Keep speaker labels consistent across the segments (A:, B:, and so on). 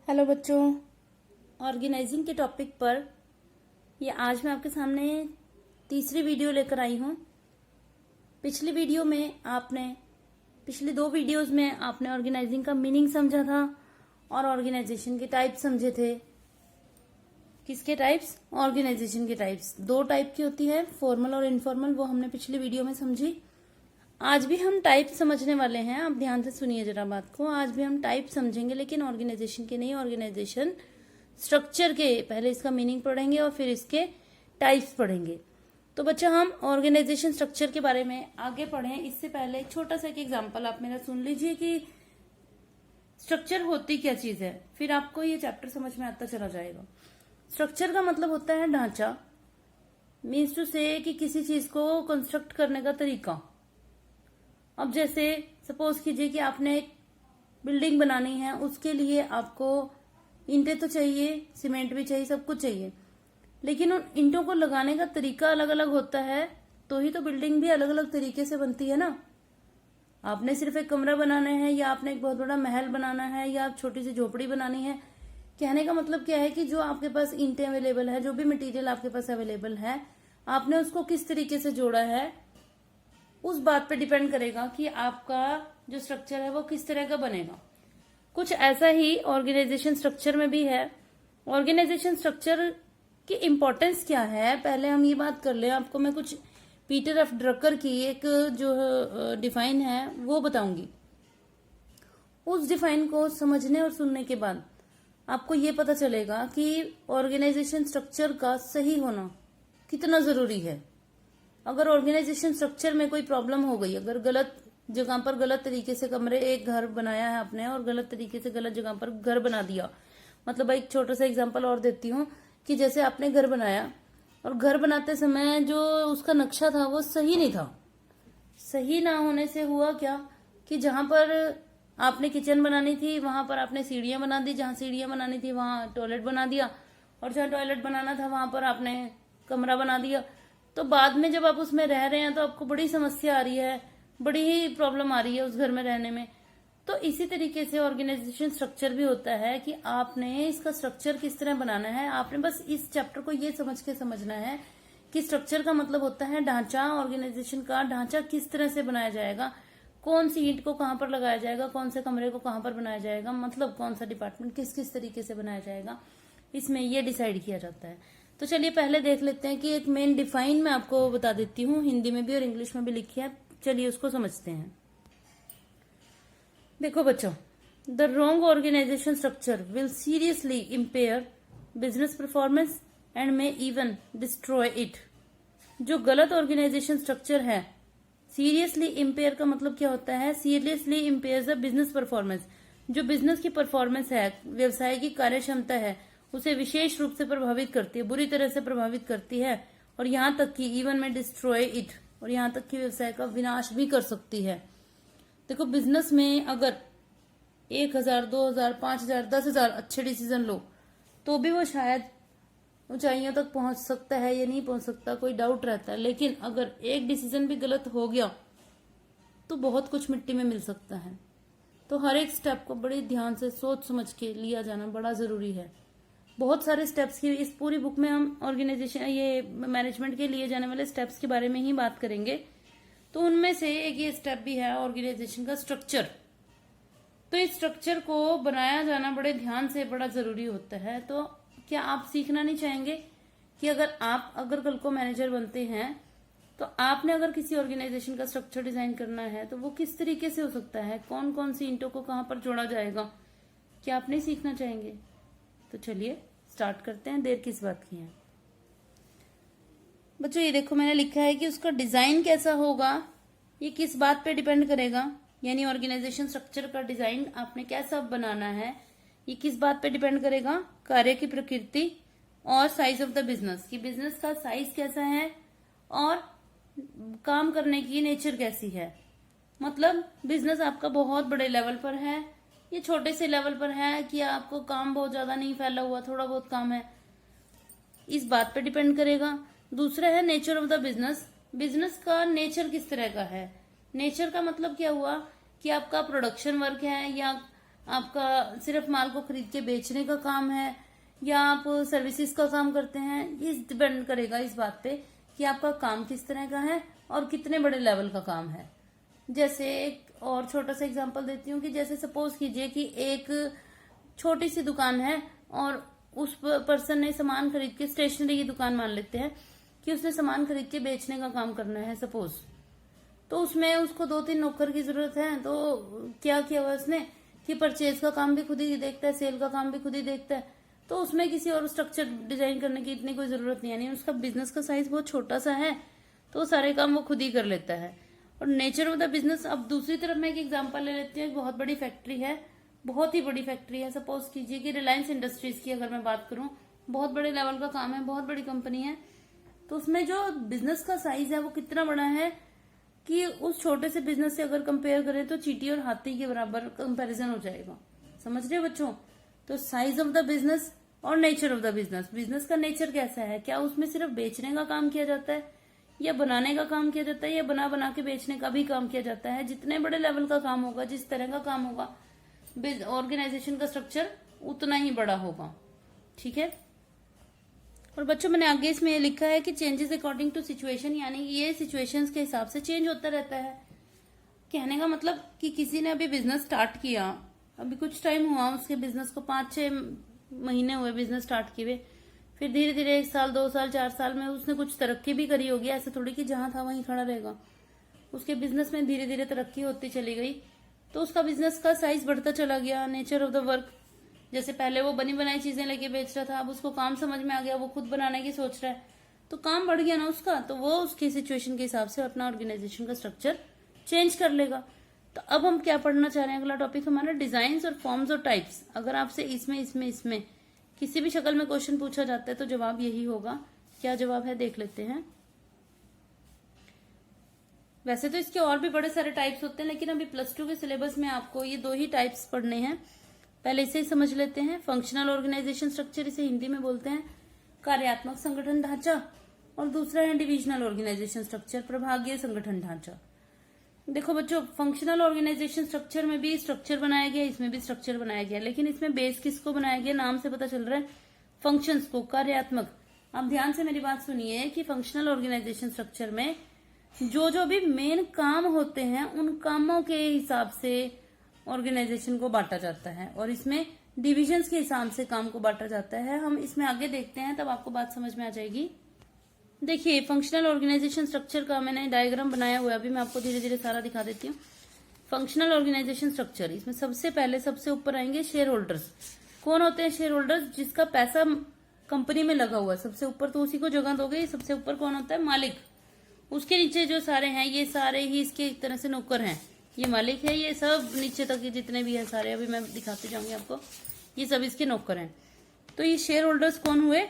A: Hello बच्चों, organising के topic पर ये आज मैं आपके सामने तीसरी वीडियो लेकर आई हूँ। पिछली दो वीडियोस में आपने ऑर्गेनाइजिंग का मीनिंग समझा था और ऑर्गेनाइजेशन के टाइप समझे थे। किसके टाइप्स? ऑर्गेनाइजेशन के टाइप्स। दो टाइप की होती है, फॉर्मल और इनफॉर्मल, वो हमने पिछली वीडियो में समझी। आज भी हम टाइप समझने वाले हैं। आप ध्यान से सुनिए जरा बात को। आज भी हम टाइप समझेंगे, लेकिन ऑर्गेनाइजेशन के नहीं, ऑर्गेनाइजेशन स्ट्रक्चर के। पहले इसका मीनिंग पढ़ेंगे और फिर इसके टाइप्स पढ़ेंगे। तो बच्चा, हम ऑर्गेनाइजेशन स्ट्रक्चर के बारे में आगे पढ़ें इससे पहले एक छोटा सा एक एग्जाम्पल आप मेरा सुन लीजिए कि स्ट्रक्चर होती क्या चीज है, फिर आपको ये चैप्टर समझ में आता चला जाएगा। स्ट्रक्चर का मतलब होता है ढांचा, मीन्स टू से कि किसी चीज को कंस्ट्रक्ट करने का तरीका। अब जैसे सपोज कीजिए कि आपने एक बिल्डिंग बनानी है, उसके लिए आपको ईंटें तो चाहिए, सीमेंट भी चाहिए, सब कुछ चाहिए, लेकिन उन ईंटों को लगाने का तरीका अलग अलग होता है, तो ही तो बिल्डिंग भी अलग अलग तरीके से बनती है ना। आपने सिर्फ एक कमरा बनाना है, या आपने एक बहुत बड़ा महल बनाना है, या छोटी सी झोपड़ी बनानी है। कहने का मतलब क्या है कि जो आपके पास ईंटें अवेलेबल है, जो भी मटेरियल आपके पास अवेलेबल है, आपने उसको किस तरीके से जोड़ा है, उस बात पे डिपेंड करेगा कि आपका जो स्ट्रक्चर है वो किस तरह का बनेगा। कुछ ऐसा ही ऑर्गेनाइजेशन स्ट्रक्चर में भी है। ऑर्गेनाइजेशन स्ट्रक्चर की इम्पोर्टेंस क्या है, पहले हम ये बात कर लें। आपको मैं कुछ पीटर एफ ड्रकर की एक जो डिफाइन है वो बताऊंगी। उस डिफाइन को समझने और सुनने के बाद आपको ये पता चलेगा कि ऑर्गेनाइजेशन स्ट्रक्चर का सही होना कितना जरूरी है। अगर ऑर्गेनाइजेशन स्ट्रक्चर में कोई प्रॉब्लम हो गई, अगर गलत जगह पर गलत तरीके से कमरे, एक घर बनाया है आपने और गलत तरीके से गलत जगह पर घर बना दिया। मतलब एक छोटा सा एग्जांपल और देती हूँ कि जैसे आपने घर बनाया और घर बनाते समय जो उसका नक्शा था वो सही नहीं था। सही ना होने से हुआ क्या कि जहां पर आपने किचन बनानी थी वहां पर आपने सीढ़ियां बना दी, जहां सीढ़ियां बनानी थी वहां टॉयलेट बना दिया, और जहां टॉयलेट बनाना था वहां पर आपने कमरा बना दिया। तो बाद में जब आप उसमें रह रहे हैं तो आपको बड़ी समस्या आ रही है, बड़ी ही प्रॉब्लम आ रही है उस घर में रहने में। तो इसी तरीके से ऑर्गेनाइजेशन स्ट्रक्चर भी होता है कि आपने इसका स्ट्रक्चर किस तरह बनाना है। आपने बस इस चैप्टर को ये समझ के समझना है कि स्ट्रक्चर का मतलब होता है ढांचा। ऑर्गेनाइजेशन का ढांचा किस तरह से बनाया जाएगा, कौन सी ईंट को कहां पर लगाया जाएगा, कौन से कमरे को कहां पर बनाया जाएगा, मतलब कौन सा डिपार्टमेंट किस किस तरीके से बनाया जाएगा, इसमें ये डिसाइड किया जाता है। तो चलिए पहले देख लेते हैं कि एक मेन डिफाइन मैं आपको बता देती हूँ, हिंदी में भी और इंग्लिश में भी लिखी है। चलिए उसको समझते हैं। देखो बच्चों, the wrong organisation structure will seriously impair business performance and may even destroy it. जो गलत ऑर्गेनाइजेशन स्ट्रक्चर है, सीरियसली इम्पेयर का मतलब क्या होता है? Seriously impair the business performance. जो बिजनेस की परफॉर्मेंस है, व्यवसाय की कार्य क्षमता है, उसे विशेष रूप से प्रभावित करती है, बुरी तरह से प्रभावित करती है, और यहां तक कि इवन में डिस्ट्रॉय इट, और यहां तक कि व्यवसाय का विनाश भी कर सकती है। देखो, बिजनेस में अगर 1000, 2000, 5000, 10,000 अच्छे डिसीजन लो तो भी वो शायद ऊंचाइयों तक पहुंच सकता है या नहीं पहुंच सकता, कोई डाउट रहता है। लेकिन अगर एक डिसीजन भी गलत हो गया तो बहुत कुछ मिट्टी में मिल सकता है। तो हर एक स्टेप को बड़े ध्यान से सोच समझ के लिया जाना बड़ा जरूरी है। बहुत सारे स्टेप्स की इस पूरी बुक में हम ऑर्गेनाइजेशन, ये मैनेजमेंट के लिए जाने वाले स्टेप्स के बारे में ही बात करेंगे। तो उनमें से एक ये स्टेप भी है ऑर्गेनाइजेशन का स्ट्रक्चर। तो इस स्ट्रक्चर को बनाया जाना बड़े ध्यान से बड़ा जरूरी होता है। तो क्या आप सीखना नहीं चाहेंगे कि अगर कल को मैनेजर बनते हैं तो आपने अगर किसी ऑर्गेनाइजेशन का स्ट्रक्चर डिजाइन करना है तो वो किस तरीके से हो सकता है, कौन कौन सी ईंटों को कहां पर जोड़ा जाएगा, क्या आप नहीं सीखना चाहेंगे? तो चलिए स्टार्ट करते हैं, देर किस बात की है। बच्चों ये देखो, मैंने लिखा है कि उसका डिजाइन कैसा होगा, ये किस बात पे डिपेंड करेगा। यानी ऑर्गेनाइजेशन स्ट्रक्चर का डिजाइन आपने कैसा बनाना है, ये किस बात पे डिपेंड करेगा? कार्य की प्रकृति और साइज ऑफ द बिजनेस, कि बिजनेस का साइज कैसा है और काम करने की नेचर कैसी है। मतलब बिजनेस आपका बहुत बड़े लेवल पर है, ये छोटे से लेवल पर है कि आपको काम बहुत ज्यादा नहीं फैला हुआ, थोड़ा बहुत काम है, इस बात पे डिपेंड करेगा। दूसरा है nature of the business. Business का नेचर किस तरह का है? नेचर का मतलब क्या हुआ कि आपका प्रोडक्शन वर्क है या आपका सिर्फ माल को खरीद के बेचने का काम है, या आप सर्विसेज का काम करते हैं, ये डिपेंड करेगा इस बात पे कि आपका काम किस तरह का है और कितने बड़े लेवल का काम है। जैसे एक और छोटा सा एग्जांपल देती हूँ कि जैसे सपोज कीजिए कि एक छोटी सी दुकान है और उस पर्सन ने सामान खरीद के, स्टेशनरी की दुकान मान लेते हैं कि उसने सामान खरीद के बेचने का काम करना है सपोज, तो उसमें उसको 2-3 नौकर की जरूरत है। तो क्या किया हुआ उसने कि परचेज का काम भी खुद ही देखता है, सेल का काम भी खुद ही देखता है, तो उसमें किसी और स्ट्रक्चर डिजाइन करने की इतनी कोई जरूरत नहीं है। यानी उसका बिजनेस का साइज बहुत छोटा सा है, तो सारे काम वो खुद ही कर लेता है। और नेचर ऑफ द बिजनेस, अब दूसरी तरफ मैं एक एग्जांपल ले लेती हूँ। एक बहुत बड़ी फैक्ट्री है, बहुत ही बड़ी फैक्ट्री है। सपोज कीजिए कि रिलायंस इंडस्ट्रीज की अगर मैं बात करूं, बहुत बड़े लेवल का काम है, बहुत बड़ी कंपनी है। तो उसमें जो बिजनेस का साइज है वो कितना बड़ा है कि उस छोटे से बिजनेस से अगर कंपेयर करें तो चींटी और हाथी के बराबर कंपैरिजन हो जाएगा। समझ रहे हो बच्चों? तो साइज ऑफ द बिजनेस और nature of the business, business का नेचर कैसा है, क्या उसमें सिर्फ बेचने का काम किया जाता है या बनाने का काम किया जाता है या बना बना के बेचने का भी काम किया जाता है। जितने बड़े लेवल का काम होगा, जिस तरह का काम होगा, ऑर्गेनाइजेशन का स्ट्रक्चर उतना ही बड़ा होगा। ठीक है। और बच्चों मैंने आगे इसमें ये लिखा है कि चेंजेस अकॉर्डिंग टू सिचुएशन, यानी ये सिचुएशंस के हिसाब से चेंज होता रहता है। कहने का मतलब कि किसी ने अभी बिजनेस स्टार्ट किया, अभी कुछ टाइम हुआ उसके बिजनेस को, 5-6 महीने हुए बिजनेस स्टार्ट किए हुए, फिर धीरे धीरे 1 साल 2 साल 4 साल में उसने कुछ तरक्की भी करी होगी। ऐसे थोड़ी कि जहां था वहीं खड़ा रहेगा, उसके बिजनेस में धीरे धीरे तरक्की होती चली गई, तो उसका बिजनेस का साइज बढ़ता चला गया। नेचर ऑफ द वर्क, जैसे पहले वो बनी बनाई चीजें लेके बेच रहा था, अब उसको काम समझ में आ गया, वो खुद बनाने की सोच रहा है, तो काम बढ़ गया ना उसका, तो वो उसकी सिचुएशन के हिसाब से अपना ऑर्गेनाइजेशन का स्ट्रक्चर चेंज कर लेगा। तो अब हम क्या पढ़ना चाह रहे हैं, अगला टॉपिक हमारा डिजाइन और फॉर्म्स और टाइप्स। अगर आपसे इसमें किसी भी शक्ल में क्वेश्चन पूछा जाता है तो जवाब यही होगा। क्या जवाब है देख लेते हैं। वैसे तो इसके और भी बड़े सारे टाइप्स होते हैं, लेकिन अभी +2 के सिलेबस में आपको ये 2 ही टाइप्स पढ़ने हैं। पहले इसे ही समझ लेते हैं। फंक्शनल ऑर्गेनाइजेशन स्ट्रक्चर, इसे हिंदी में बोलते हैं कार्यात्मक संगठन ढांचा, और दूसरा है डिविजनल ऑर्गेनाइजेशन स्ट्रक्चर, प्रभागीय संगठन ढांचा। देखो बच्चों, फंक्शनल ऑर्गेनाइजेशन स्ट्रक्चर में भी स्ट्रक्चर बनाया गया, इसमें भी स्ट्रक्चर बनाया गया, लेकिन इसमें बेस किसको बनाया गया, नाम से पता चल रहा है, फंक्शंस को, कार्यात्मक। अब ध्यान से मेरी बात सुनिए कि फंक्शनल ऑर्गेनाइजेशन स्ट्रक्चर में जो भी मेन काम होते हैं उन कामों के हिसाब से ऑर्गेनाइजेशन को बांटा जाता है, और इसमें डिविजन्स के हिसाब से काम को बांटा जाता है। हम इसमें आगे देखते हैं, तब आपको बात समझ में आ जाएगी। देखिए, फंक्शनल ऑर्गेनाइजेशन स्ट्रक्चर का मैंने डायग्राम बनाया हुआ है, अभी मैं आपको धीरे धीरे सारा दिखा देती हूँ। फंक्शनल ऑर्गेनाइजेशन स्ट्रक्चर, इसमें सबसे पहले सबसे ऊपर आएंगे शेयर होल्डर्स। कौन होते हैं शेयर होल्डर्स? जिसका पैसा कंपनी में लगा हुआ है, सबसे ऊपर तो उसी को जगह दोगे। सबसे ऊपर कौन होता है? मालिक। उसके नीचे जो सारे हैं, ये सारे ही इसके एक तरह से नौकर हैं। ये मालिक है, ये सब नीचे तक ये जितने भी हैं सारे, अभी मैं दिखाते जाऊंगी आपको, ये सब इसके नौकर हैं। तो ये शेयर होल्डर्स कौन हुए?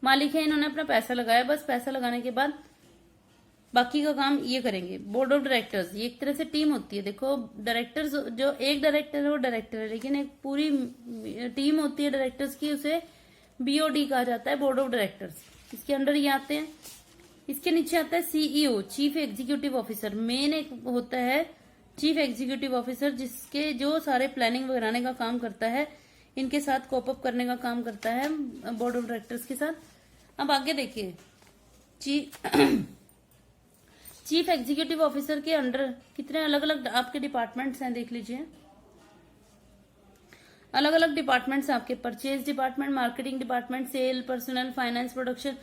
A: मालिक है, इन्होंने अपना पैसा लगाया, बस पैसा लगाने के बाद बाकी का काम ये करेंगे। बोर्ड ऑफ डायरेक्टर्स, ये एक तरह से टीम होती है। देखो, डायरेक्टर्स, जो एक डायरेक्टर है वो डायरेक्टर है, लेकिन एक पूरी टीम होती है डायरेक्टर्स की, उसे BOD कहा जाता है, बोर्ड ऑफ डायरेक्टर्स। इसके अंडर ये आते हैं। इसके नीचे आता है CEO, chief executive officer. Main एक होता है चीफ एग्जीक्यूटिव ऑफिसर, जिसके जो सारे प्लानिंग वगैरह का काम करता है, इनके साथ कोपअप करने का काम करता है बोर्ड ऑफ डायरेक्टर्स के साथ। अब आगे देखिए, चीफ एग्जीक्यूटिव ऑफिसर के अंडर कितने अलग अलग आपके डिपार्टमेंट्स हैं, देख लीजिए। अलग अलग डिपार्टमेंट्स आपके, purchase department, marketing department, sale, personal, finance, production,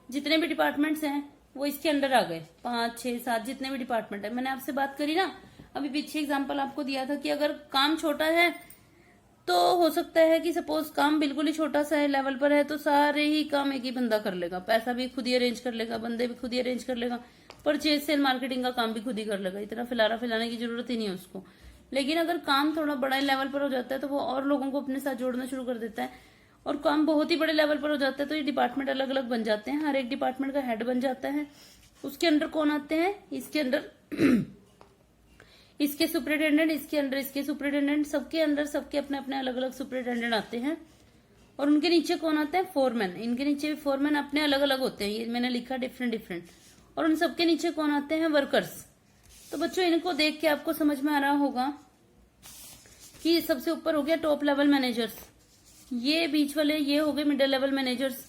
A: जितने भी डिपार्टमेंट्स हैं वो इसके अंडर आ गए। 5, 6, 7 जितने भी डिपार्टमेंट है। मैंने आपसे बात करी ना, अभी पीछे एग्जांपल आपको दिया था कि अगर काम छोटा है तो हो सकता है कि सपोज काम बिल्कुल ही छोटा सा है, लेवल पर है, तो सारे ही काम एक ही बंदा कर लेगा, पैसा भी खुद ही अरेंज कर लेगा, बंदे भी खुद ही अरेंज कर लेगा, परचेज सेल मार्केटिंग का काम भी खुद ही कर लेगा, इतना फैलाने की जरूरत ही नहीं है उसको। लेकिन अगर काम थोड़ा बड़ा लेवल पर हो जाता है तो वो और लोगों को अपने साथ जोड़ना शुरू कर देता है, और काम बहुत ही बड़े लेवल पर हो जाता है तो ये डिपार्टमेंट अलग अलग बन जाते हैं, हर एक डिपार्टमेंट का हेड बन जाता है। उसके अंडर कौन आते हैं? इसके अंडर इसके सुपरिटेंडेंट, इसके अंडर इसके सुपरिटेंडेंट, सबके अंडर सबके अपने अपने अलग अलग सुपरिटेंडेंट आते हैं। और उनके नीचे कौन आते हैं? फोरमैन। इनके नीचे भी फोरमैन अपने अलग अलग होते हैं, ये मैंने लिखा डिफरेंट। और उन सबके नीचे कौन आते हैं? वर्कर्स। तो बच्चों, इनको देख के आपको समझ में आ रहा होगा कि सबसे ऊपर हो गया टॉप लेवल मैनेजर्स, ये बीच वाले ये हो गए मिडिल लेवल मैनेजर्स,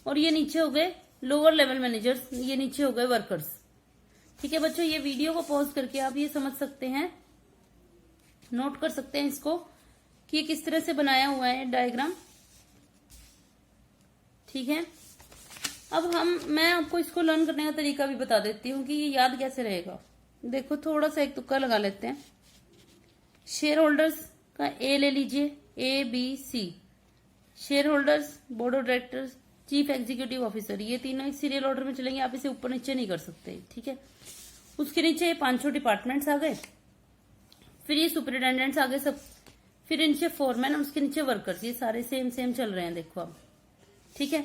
A: और ये नीचे हो गए लोअर लेवल मैनेजर्स, ये नीचे हो गए वर्कर्स। ठीक है बच्चों, ये वीडियो को पॉज करके आप ये समझ सकते हैं, नोट कर सकते हैं इसको कि ये किस तरह से बनाया हुआ है डायग्राम। ठीक है, अब मैं आपको इसको लर्न करने का तरीका भी बता देती हूँ कि ये याद कैसे रहेगा। देखो थोड़ा सा एक तुक्का लगा लेते हैं। शेयर होल्डर्स का ए ले लीजिए, ABC, share holders, board of directors, chief executive officer, ये तीनों एक सीरियल ऑर्डर में चलेंगे, आप इसे ऊपर नीचे नहीं कर सकते। ठीक है, उसके नीचे ये 5 डिपार्टमेंट्स आ गए, फिर ये सुपरिटेंडेंट्स आ गए सब, फिर नीचे फोरमैन और उसके नीचे वर्कर्स, ये सारे सेम चल रहे हैं देखो अब। ठीक है,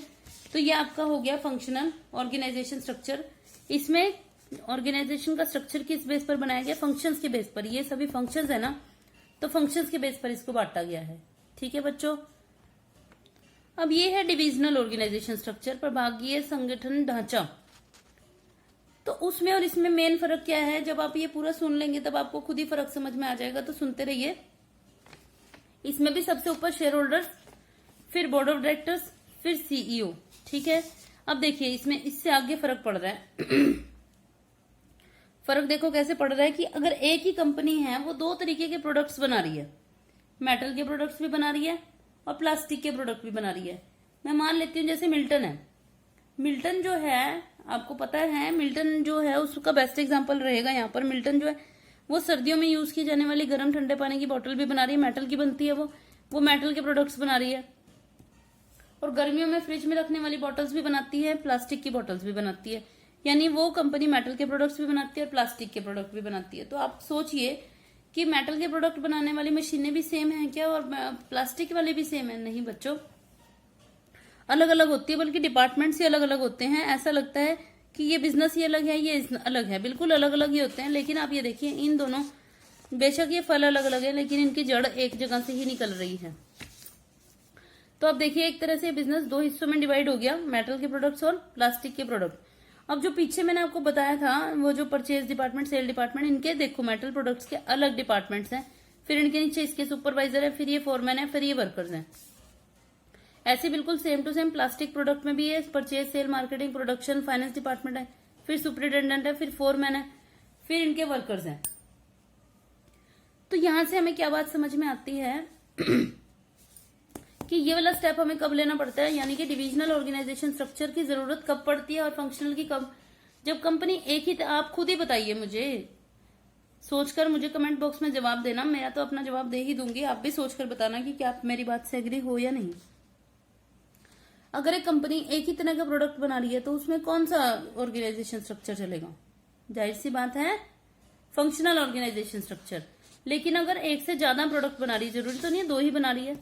A: तो ये आपका हो गया फंक्शनल ऑर्गेनाइजेशन स्ट्रक्चर। इसमें ऑर्गेनाइजेशन का स्ट्रक्चर किस बेस पर बनाया गया? फंक्शंस के बेस पर। ये सभी फंक्शंस है ना, तो फंक्शंस के बेस पर इसको बांटा गया है। ठीक है बच्चों, अब ये है डिविजनल ऑर्गेनाइजेशन स्ट्रक्चर, प्रभागीय संगठन ढांचा। तो उसमें और इसमें मेन फर्क क्या है? जब आप ये पूरा सुन लेंगे तब आपको खुद ही फर्क समझ में आ जाएगा, तो सुनते रहिए। इसमें भी सबसे ऊपर शेयर होल्डर्स, फिर बोर्ड ऑफ डायरेक्टर्स, फिर CEO। ठीक है, अब देखिए इसमें इससे आगे फर्क पड़ रहा है। फर्क देखो कैसे पड़ रहा है कि अगर एक ही कंपनी है वो 2 तरीके के प्रोडक्ट्स बना रही है, मेटल के प्रोडक्ट्स भी बना रही है और प्लास्टिक के प्रोडक्ट भी बना रही है। मैं मान लेती हूँ जैसे मिल्टन है, मिल्टन जो है आपको पता है, मिल्टन जो है उसका बेस्ट एग्जांपल रहेगा यहाँ पर। मिल्टन जो है वो सर्दियों में यूज की जाने वाली गर्म ठंडे पानी की बोतल भी बना रही है, मेटल की बनती है वो मेटल के प्रोडक्ट्स बना रही है। और गर्मियों में फ्रिज में रखने वाली बॉटल्स भी बनाती है, प्लास्टिक की बॉटल्स भी बनाती है। यानी वो कंपनी मेटल के प्रोडक्ट्स भी बनाती है और प्लास्टिक के प्रोडक्ट भी बनाती है। तो आप सोचिए कि मेटल के प्रोडक्ट बनाने वाली मशीनें भी सेम है क्या और प्लास्टिक वाले भी सेम है? नहीं बच्चों, अलग अलग होती है, बल्कि डिपार्टमेंट्स ही अलग अलग होते हैं। ऐसा लगता है कि ये बिजनेस ही अलग है, ये अलग है, बिल्कुल अलग अलग ही होते हैं। लेकिन आप ये देखिए इन दोनों, बेशक ये फल अलग अलग है लेकिन इनकी जड़ एक जगह से ही निकल रही है। तो अब देखिए एक तरह से बिजनेस 2 हिस्सों में डिवाइड हो गया, मेटल के प्रोडक्ट्स और प्लास्टिक के प्रोडक्ट। अब जो पीछे मैंने आपको बताया था वो जो परचेज डिपार्टमेंट, सेल डिपार्टमेंट, इनके देखो मेटल प्रोडक्ट्स के अलग डिपार्टमेंट्स हैं, फिर इनके नीचे इसके सुपरवाइजर है, फिर ये फोरमैन है, फिर ये वर्कर्स हैं। ऐसे बिल्कुल same to same plastic product में भी है purchase, sale, marketing, production, finance department है, फिर सुपरिटेंडेंट है, फिर फोरमैन है, फिर इनके वर्कर्स हैं। तो यहां से हमें क्या बात समझ में आती है कि ये वाला स्टेप हमें कब लेना पड़ता है, यानी कि डिविजनल ऑर्गेनाइजेशन स्ट्रक्चर की जरूरत कब पड़ती है और फंक्शनल की कब? जब कंपनी एक ही, आप खुद ही बताइए मुझे, सोचकर मुझे कमेंट बॉक्स में जवाब देना। मैं तो अपना जवाब दे ही दूंगी, आप भी सोचकर बताना कि क्या आप मेरी बात से एग्री हो या नहीं। अगर एक कंपनी एक ही तरह का प्रोडक्ट बना रही है तो उसमें कौन सा ऑर्गेनाइजेशन स्ट्रक्चर चलेगा? जाहिर सी बात है फंक्शनल ऑर्गेनाइजेशन स्ट्रक्चर। लेकिन अगर एक से ज्यादा प्रोडक्ट बना रही है, जरूरी तो नहीं है 2 ही बना रही है,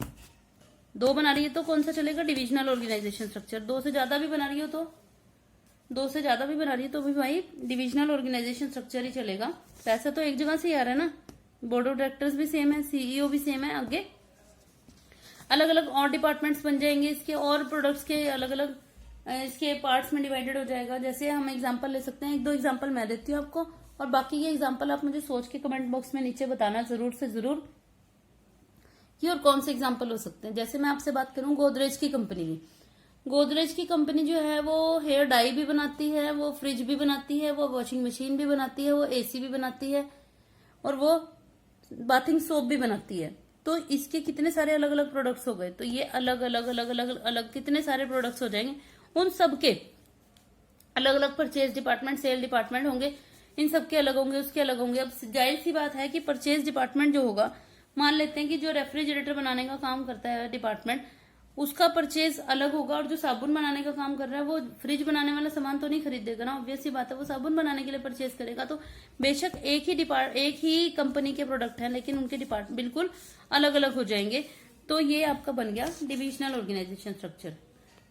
A: 2 बना रही है तो कौन सा चलेगा? Divisional organisation structure. 2 से ज्यादा भी बना रही हो तो 2 से ज्यादा भी बना रही है तो भी भाई डिविजनल ऑर्गेनाइजेशन स्ट्रक्चर ही चलेगा। पैसा तो एक जगह से ही आ रहा है ना, बोर्ड ऑफ डायरेक्टर्स भी सेम है, CEO भी सेम है, आगे अलग अलग और डिपार्टमेंट्स बन जाएंगे इसके, और प्रोडक्ट्स के अलग अलग इसके पार्ट्स में डिवाइडेड हो जाएगा। जैसे हम एग्जांपल ले सकते हैं, 1-2 एग्जांपल मैं देती हूँ आपको, और बाकी ये एग्जांपल आप मुझे सोच के कमेंट बॉक्स में नीचे बताना जरूर से जरूर कि और कौन से एग्जांपल हो सकते हैं। जैसे मैं आपसे बात करूं गोदरेज की कंपनी की, गोदरेज की कंपनी जो है वो हेयर डाई भी बनाती है, वो फ्रिज भी बनाती है, वो वॉशिंग मशीन भी बनाती है, वो AC भी बनाती है, और वो बाथिंग सोप भी बनाती है। तो इसके कितने सारे अलग अलग प्रोडक्ट्स हो गए। तो ये अलग अलग अलग अलग अलग कितने सारे प्रोडक्ट्स हो जाएंगे, उन सबके अलग अलग परचेज डिपार्टमेंट, सेल डिपार्टमेंट होंगे, इन सबके अलग होंगे, उसके अलग होंगे। अब जाहिर सी बात है कि परचेज डिपार्टमेंट जो होगा, मान लेते हैं कि जो रेफ्रिजरेटर बनाने का काम करता है डिपार्टमेंट, उसका परचेज अलग होगा, और जो साबुन बनाने का काम कर रहा है वो फ्रिज बनाने वाला सामान तो नहीं खरीदेगा ना, ऑब्वियस सी बात है, वो साबुन बनाने के लिए परचेज करेगा। तो बेशक एक ही कंपनी के प्रोडक्ट हैं लेकिन उनके डिपार्टमेंट बिल्कुल अलग अलग हो जाएंगे। तो ये आपका बन गया डिविजनल ऑर्गेनाइजेशन स्ट्रक्चर।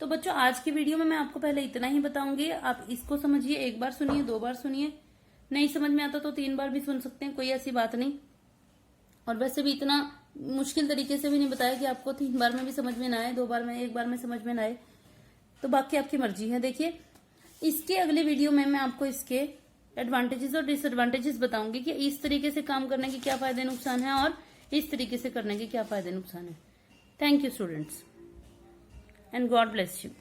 A: तो बच्चों आज की वीडियो में मैं आपको पहले इतना ही बताऊंगी, आप इसको समझिए, 1 बार सुनिए, 2 बार सुनिए, नहीं समझ में आता तो 3 बार भी सुन सकते हैं, कोई ऐसी बात नहीं। और वैसे भी इतना मुश्किल तरीके से भी नहीं बताया कि आपको 3 बार में भी समझ में ना आए, 2 बार में, 1 बार में समझ में ना आए, तो बाकी आपकी मर्जी है। देखिए इसके अगले वीडियो में मैं आपको इसके एडवांटेजेस और डिसएडवांटेजेस बताऊंगी कि इस तरीके से काम करने के क्या फायदे नुकसान है, और इस तरीके से करने के क्या फायदे नुकसान है। Thank you students and God bless you.